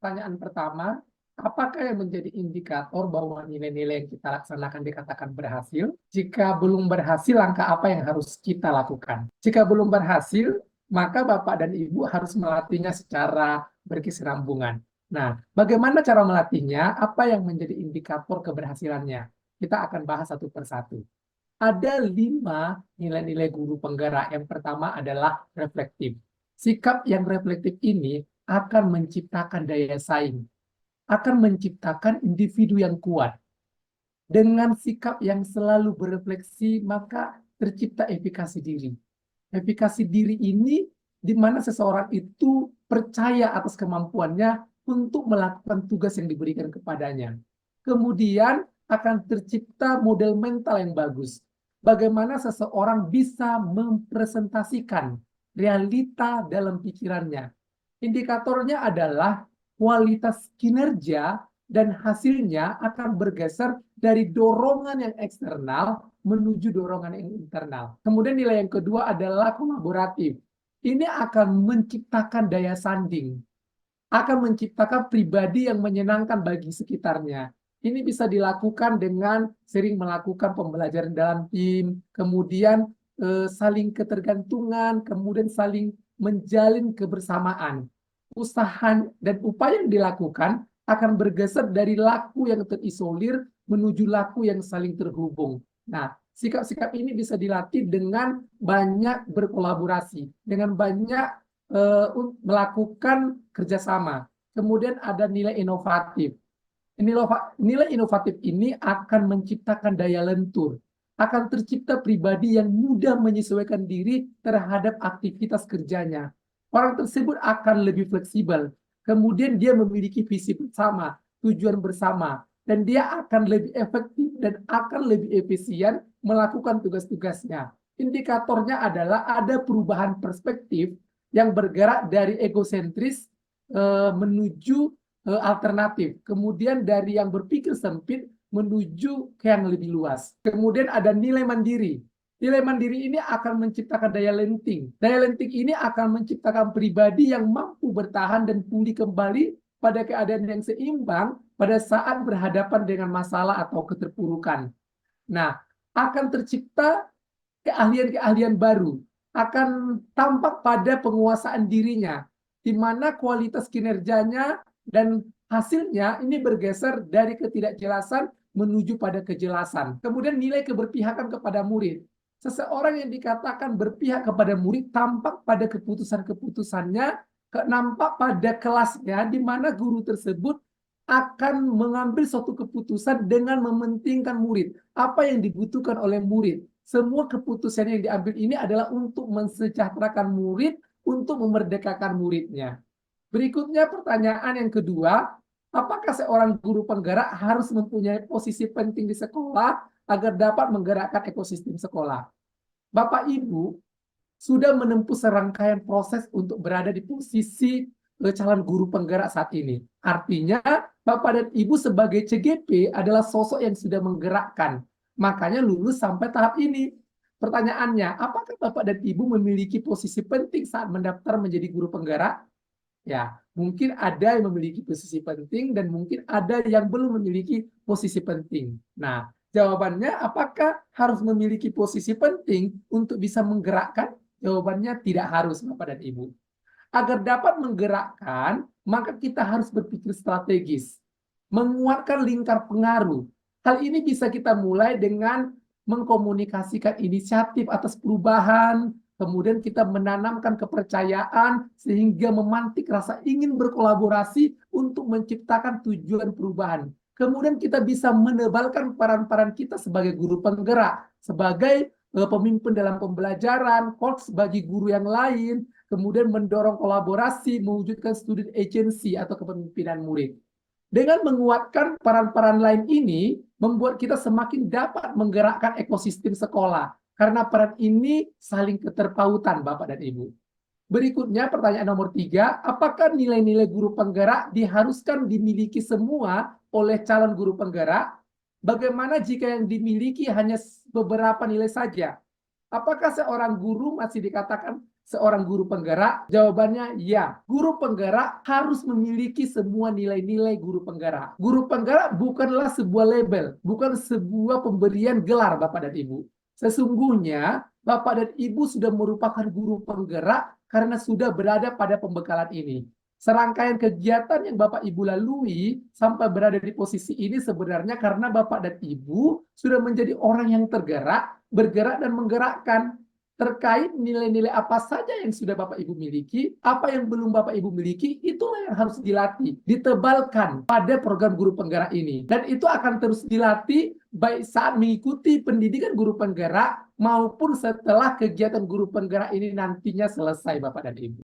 pertanyaan pertama, apakah yang menjadi indikator bahwa nilai-nilai yang kita laksanakan dikatakan berhasil? Jika belum berhasil, langkah apa yang harus kita lakukan? Jika belum berhasil, maka Bapak dan Ibu harus melatihnya secara berkesinambungan. Nah, bagaimana cara melatihnya? Apa yang menjadi indikator keberhasilannya? Kita akan bahas satu persatu. Ada 5 nilai-nilai guru penggerak. Yang pertama adalah reflektif. Sikap yang reflektif ini akan menciptakan daya saing, akan menciptakan individu yang kuat. Dengan sikap yang selalu berefleksi, maka tercipta efikasi diri. Efikasi diri ini di mana seseorang itu percaya atas kemampuannya untuk melakukan tugas yang diberikan kepadanya. Kemudian akan tercipta model mental yang bagus. Bagaimana seseorang bisa mempresentasikan realita dalam pikirannya. Indikatornya adalah kualitas kinerja dan hasilnya akan bergeser dari dorongan yang eksternal menuju dorongan yang internal. Kemudian nilai yang kedua adalah kolaboratif. Ini akan menciptakan daya sanding, akan menciptakan pribadi yang menyenangkan bagi sekitarnya. Ini bisa dilakukan dengan sering melakukan pembelajaran dalam tim, kemudian saling ketergantungan, kemudian saling menjalin kebersamaan. Usaha dan upaya yang dilakukan akan bergeser dari laku yang terisolir menuju laku yang saling terhubung. Nah, sikap-sikap ini bisa dilatih dengan banyak berkolaborasi, dengan banyak melakukan kerjasama. Kemudian ada nilai inovatif. Nilai inovatif ini akan menciptakan daya lentur, akan tercipta pribadi yang mudah menyesuaikan diri terhadap aktivitas kerjanya. Orang tersebut akan lebih fleksibel, kemudian dia memiliki visi bersama, tujuan bersama, dan dia akan lebih efektif dan akan lebih efisien melakukan tugas-tugasnya. Indikatornya adalah ada perubahan perspektif yang bergerak dari egosentris menuju alternatif. Kemudian dari yang berpikir sempit menuju ke yang lebih luas. Kemudian ada nilai mandiri. Nilai mandiri ini akan menciptakan daya lenting. Daya lenting ini akan menciptakan pribadi yang mampu bertahan dan pulih kembali pada keadaan yang seimbang pada saat berhadapan dengan masalah atau keterpurukan. Nah, akan tercipta keahlian-keahlian baru, akan tampak pada penguasaan dirinya, di mana kualitas kinerjanya dan hasilnya ini bergeser dari ketidakjelasan menuju pada kejelasan. Kemudian nilai keberpihakan kepada murid. Seseorang yang dikatakan berpihak kepada murid tampak pada keputusan-keputusannya, nampak pada kelasnya, di mana guru tersebut akan mengambil suatu keputusan dengan mementingkan murid. Apa yang dibutuhkan oleh murid. Semua keputusan yang diambil ini adalah untuk mensejahterakan murid, untuk memerdekakan muridnya. Berikutnya pertanyaan yang kedua, apakah seorang guru penggerak harus mempunyai posisi penting di sekolah agar dapat menggerakkan ekosistem sekolah? Bapak Ibu sudah menempuh serangkaian proses untuk berada di posisi calon guru penggerak saat ini. Artinya, Bapak dan Ibu sebagai CGP adalah sosok yang sudah menggerakkan. Makanya lulus sampai tahap ini. Pertanyaannya, apakah Bapak dan Ibu memiliki posisi penting saat mendaftar menjadi guru penggerak? Ya, mungkin ada yang memiliki posisi penting dan mungkin ada yang belum memiliki posisi penting. Nah, jawabannya apakah harus memiliki posisi penting untuk bisa menggerakkan? Jawabannya tidak harus, Bapak dan Ibu. Agar dapat menggerakkan, maka kita harus berpikir strategis, menguatkan lingkar pengaruh. Hal ini bisa kita mulai dengan mengkomunikasikan inisiatif atas perubahan, kemudian kita menanamkan kepercayaan sehingga memantik rasa ingin berkolaborasi untuk menciptakan tujuan perubahan. Kemudian kita bisa menebalkan peran-peran kita sebagai guru penggerak, sebagai pemimpin dalam pembelajaran, coach bagi guru yang lain, kemudian mendorong kolaborasi, mewujudkan student agency atau kepemimpinan murid. Dengan menguatkan peran-peran lain ini, membuat kita semakin dapat menggerakkan ekosistem sekolah. Karena peran ini saling keterpautan, Bapak dan Ibu. Berikutnya, pertanyaan nomor 3, apakah nilai-nilai guru penggerak diharuskan dimiliki semua oleh calon guru penggerak? Bagaimana jika yang dimiliki hanya beberapa nilai saja? Apakah seorang guru masih dikatakan seorang guru penggerak? Jawabannya ya. Guru penggerak harus memiliki semua nilai-nilai guru penggerak. Guru penggerak bukanlah sebuah label, bukan sebuah pemberian gelar Bapak dan Ibu. Sesungguhnya Bapak dan Ibu sudah merupakan guru penggerak karena sudah berada pada pembekalan ini. Serangkaian kegiatan yang Bapak Ibu lalui sampai berada di posisi ini sebenarnya karena Bapak dan Ibu sudah menjadi orang yang tergerak, bergerak dan menggerakkan. Terkait nilai-nilai apa saja yang sudah Bapak Ibu miliki, apa yang belum Bapak Ibu miliki, itulah yang harus dilatih, ditebalkan pada program guru penggerak ini. Dan itu akan terus dilatih baik saat mengikuti pendidikan guru penggerak maupun setelah kegiatan guru penggerak ini nantinya selesai Bapak dan Ibu.